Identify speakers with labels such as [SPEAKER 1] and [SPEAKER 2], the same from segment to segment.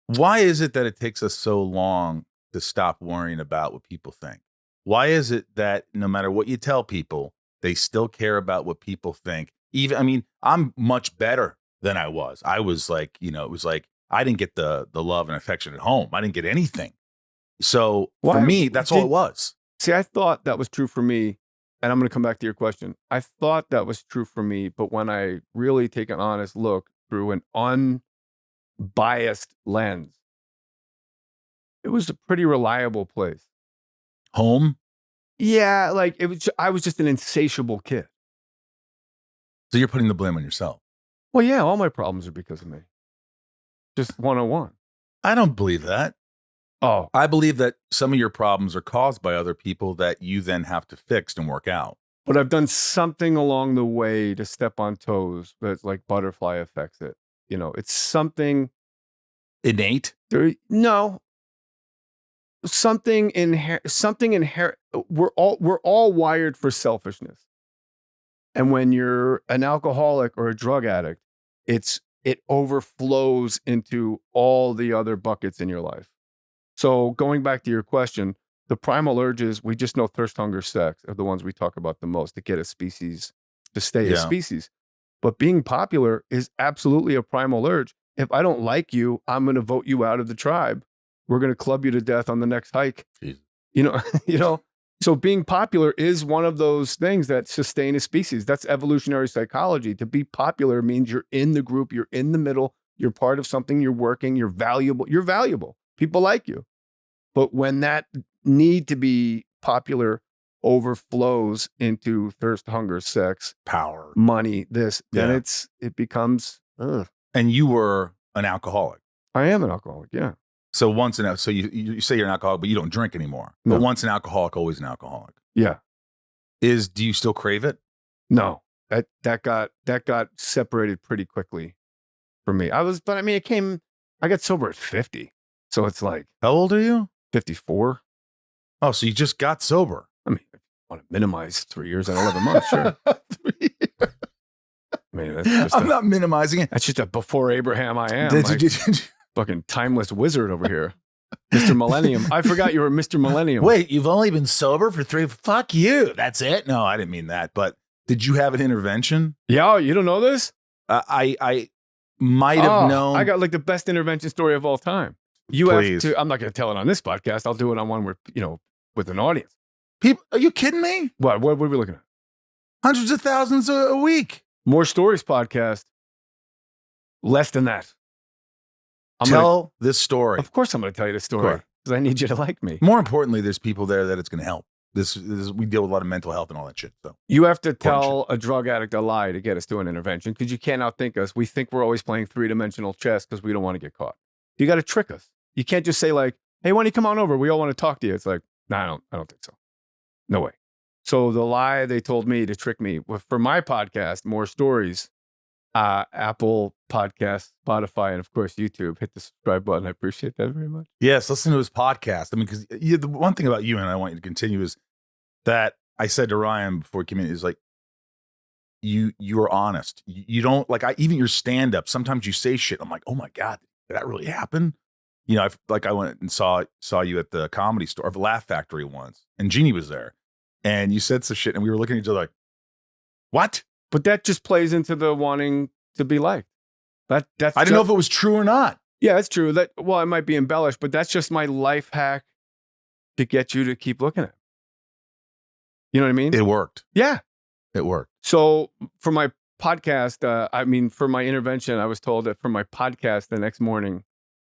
[SPEAKER 1] Why is it that it takes us so long to stop worrying about what people think? Why is it that no matter what you tell people, they still care about what people think? Even, I mean, I'm much better than I was. I was like, it was like I didn't get the love and affection at home. I didn't get anything. So for
[SPEAKER 2] Why
[SPEAKER 1] me, that's all it was.
[SPEAKER 2] See, I thought that was true for me, and I'm going to come back to your question. I thought that was true for me, but when I really take an honest look through an unbiased lens, it was a pretty reliable place.
[SPEAKER 1] Home.
[SPEAKER 2] Yeah, like I was just an insatiable kid.
[SPEAKER 1] So you're putting the blame on yourself.
[SPEAKER 2] Well, yeah, all my problems are because of me. Just 101.
[SPEAKER 1] I don't believe that.
[SPEAKER 2] Oh,
[SPEAKER 1] I believe that some of your problems are caused by other people that you then have to fix and work out.
[SPEAKER 2] but I've done something along the way to step on toes that's like butterfly affects it. It's something
[SPEAKER 1] Innate.
[SPEAKER 2] no, something inherent. We're all wired for selfishness. And when you're an alcoholic or a drug addict, it overflows into all the other buckets in your life. So going back to your question, the primal urges, we just know thirst, hunger, sex are the ones we talk about the most to get a species to stay a
[SPEAKER 1] Yeah.
[SPEAKER 2] species. But being popular is absolutely a primal urge. If I don't like you, I'm going to vote you out of the tribe. We're going to club you to death on the next hike.
[SPEAKER 1] Jesus.
[SPEAKER 2] You know. So being popular is one of those things that sustain a species. That's evolutionary psychology. To be popular means you're in the group, you're in the middle, you're part of something, you're working, you're valuable. You're valuable. People like you. But when that need to be popular overflows into thirst, hunger, sex,
[SPEAKER 1] Power,
[SPEAKER 2] money, then
[SPEAKER 1] Yeah.
[SPEAKER 2] it becomes.
[SPEAKER 1] And you were an alcoholic.
[SPEAKER 2] I am an alcoholic. Yeah.
[SPEAKER 1] So so you say you're an alcoholic, but you don't drink anymore.
[SPEAKER 2] No.
[SPEAKER 1] But once an alcoholic, always an alcoholic.
[SPEAKER 2] Yeah.
[SPEAKER 1] Do you still crave it?
[SPEAKER 2] No. That got separated pretty quickly for me. I got sober at 50. So it's like,
[SPEAKER 1] How old are you?
[SPEAKER 2] 54.
[SPEAKER 1] Oh, so you just got sober.
[SPEAKER 2] I mean, if you want to minimize 3 years and 11 months, sure. I mean,
[SPEAKER 1] I'm not minimizing it.
[SPEAKER 2] That's just a before Abraham I am.
[SPEAKER 1] Did you
[SPEAKER 2] Fucking timeless wizard over here. Mr. Millennium. I forgot you were Mr. Millennium.
[SPEAKER 1] Wait, you've only been sober for 3. Fuck you. That's it. No, I didn't mean that. But did you have an intervention?
[SPEAKER 2] Yeah, you don't know this?
[SPEAKER 1] I might have known.
[SPEAKER 2] I got like the best intervention story of all time.
[SPEAKER 1] Please.
[SPEAKER 2] Have to. I'm not going to tell it on this podcast. I'll do it on one where with an audience.
[SPEAKER 1] People, are you kidding me?
[SPEAKER 2] What are we looking at?
[SPEAKER 1] Hundreds of thousands a week.
[SPEAKER 2] More Stories podcast. Less than that.
[SPEAKER 1] Tell this story.
[SPEAKER 2] Of course I'm going to tell you the story because I need you to like me.
[SPEAKER 1] More importantly, there's people there that it's going to help. We deal with a lot of mental health and all that shit. So
[SPEAKER 2] you have to tell a drug addict a lie to get us to an intervention because you can't outthink us. We think we're always playing 3-dimensional chess because we don't want to get caught. You got to trick us. You can't just say like, "Hey, why don't you come on over? We all want to talk to you." It's like, no, I don't think so. No way. So the lie they told me to trick me for my podcast, More Stories, Apple Podcasts, Spotify, and of course YouTube. Hit the subscribe button. I appreciate that very much.
[SPEAKER 1] Yes, listen to his podcast. I mean, because the one thing about you, and I want you to continue, is that I said to Ryan before he came in, is like you are honest. You don't even your stand up. Sometimes you say shit. I'm like, oh my god, did that really happen? I went and saw you at the Comedy Store or the Laugh Factory once, and Jeannie was there, and you said some shit, and we were looking at each other like, what?
[SPEAKER 2] But that just plays into the wanting to be liked. That's
[SPEAKER 1] I didn't know if it was true or not.
[SPEAKER 2] Yeah, it's true. It might be embellished, but that's just my life hack to get you to keep looking at it. You know what I mean?
[SPEAKER 1] It worked.
[SPEAKER 2] Yeah.
[SPEAKER 1] It worked.
[SPEAKER 2] So for my podcast, for my intervention, I was told that for my podcast the next morning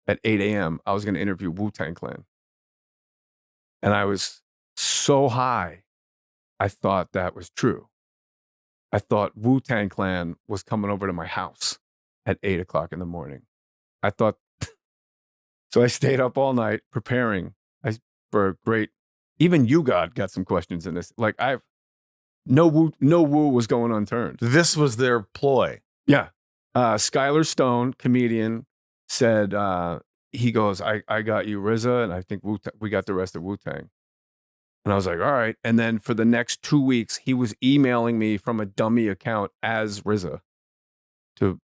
[SPEAKER 2] at 8 a.m., I was going to interview Wu-Tang Clan. And I was so high, I thought that was true. I thought Wu-Tang Clan was coming over to my house at 8 o'clock in the morning. I thought, so I stayed up all night preparing for a great, even you got some questions in this. Like no woo was going unturned.
[SPEAKER 1] This was their ploy.
[SPEAKER 2] Yeah. Skylar Stone, comedian, said, he goes, I got you RZA, and I think we got the rest of Wu-Tang. And I was like, all right. And then for the next 2 weeks, he was emailing me from a dummy account as RZA to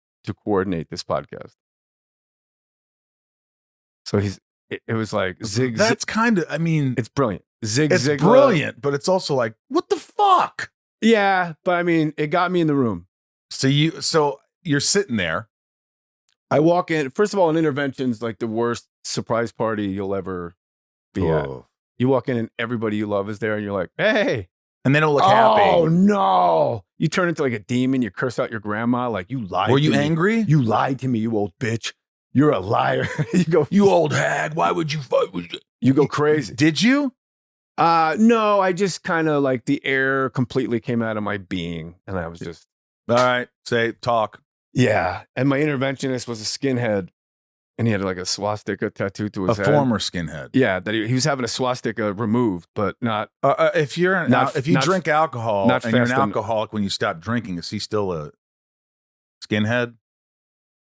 [SPEAKER 2] coordinate this podcast. So it was like zig.
[SPEAKER 1] That's kind of, I mean,
[SPEAKER 2] it's brilliant.
[SPEAKER 1] It's brilliant, but it's also like, what the fuck?
[SPEAKER 2] Yeah, but I mean, it got me in the room.
[SPEAKER 1] So you're sitting there.
[SPEAKER 2] I walk in. First of all, an intervention's like the worst surprise party you'll ever be at. You walk in and everybody you love is there, and you're like, "Hey!"
[SPEAKER 1] And they don't look happy.
[SPEAKER 2] Oh no! You turn into like a demon. You curse out your grandma. Like, you lied.
[SPEAKER 1] Were you angry?
[SPEAKER 2] You lied to me, you old bitch. You're a liar. You go,
[SPEAKER 1] you old hag. Why would you fight with you?
[SPEAKER 2] You go crazy.
[SPEAKER 1] Did you?
[SPEAKER 2] No, I just kind of like the air completely came out of my being, and I was just,
[SPEAKER 1] all right, talk.
[SPEAKER 2] Yeah. And my interventionist was a skinhead, and he had like a swastika tattoo to his head.
[SPEAKER 1] A former skinhead.
[SPEAKER 2] Yeah, that he was having a swastika removed, but not.
[SPEAKER 1] If you drink alcohol and you're an alcoholic when you stop drinking, is he still a skinhead?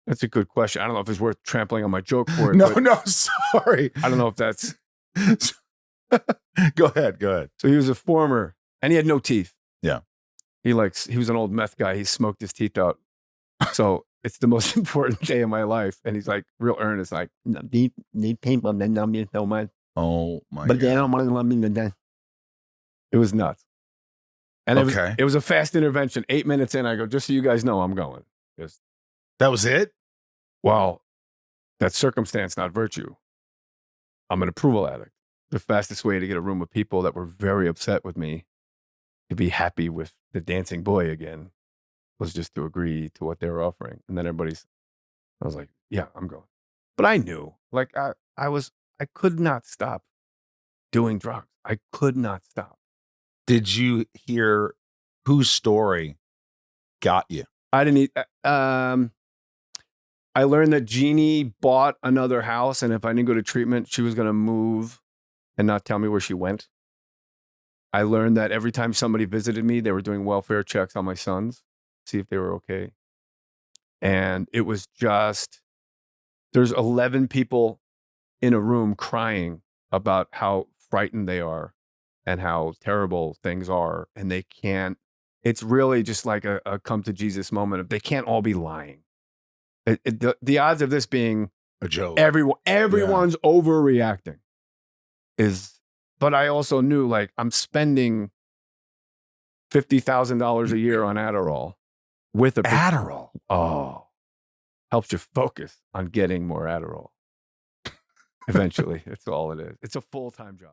[SPEAKER 2] That's a good question. I don't know if it's worth trampling on my joke for it.
[SPEAKER 1] No, sorry.
[SPEAKER 2] I don't know if that's.
[SPEAKER 1] Go ahead.
[SPEAKER 2] So he was a former, and he had no teeth.
[SPEAKER 1] Yeah.
[SPEAKER 2] He was an old meth guy. He smoked his teeth out. So it's the most important day of my life. And he's like real earnest, like, need people that know me so much.
[SPEAKER 1] Oh my
[SPEAKER 2] but
[SPEAKER 1] God.
[SPEAKER 2] They don't want to love me today. It was nuts. And it was a fast intervention. 8 minutes in, I go, just so you guys know, I'm going.
[SPEAKER 1] That was it?
[SPEAKER 2] Well, that's circumstance, not virtue. I'm an approval addict. The fastest way to get a room of people that were very upset with me to be happy with the dancing boy again was just to agree to what they were offering. And then I was like, yeah, I'm going. But I knew, like, I could not stop doing drugs. I could not stop.
[SPEAKER 1] Did you hear whose story got you?
[SPEAKER 2] I didn't I learned that Jeannie bought another house, and if I didn't go to treatment, she was going to move and not tell me where she went. I learned that every time somebody visited me, they were doing welfare checks on my sons, see if they were okay. And it was just, there's 11 people in a room crying about how frightened they are and how terrible things are. And they can't, it's really just like a come to Jesus moment of they can't all be lying. The odds of this being
[SPEAKER 1] a joke,
[SPEAKER 2] everyone's overreacting but I also knew, like, I'm spending $50,000 a year on Adderall with
[SPEAKER 1] Adderall.
[SPEAKER 2] Oh, helps you focus on getting more Adderall. Eventually, it's all it is. It's a full-time job.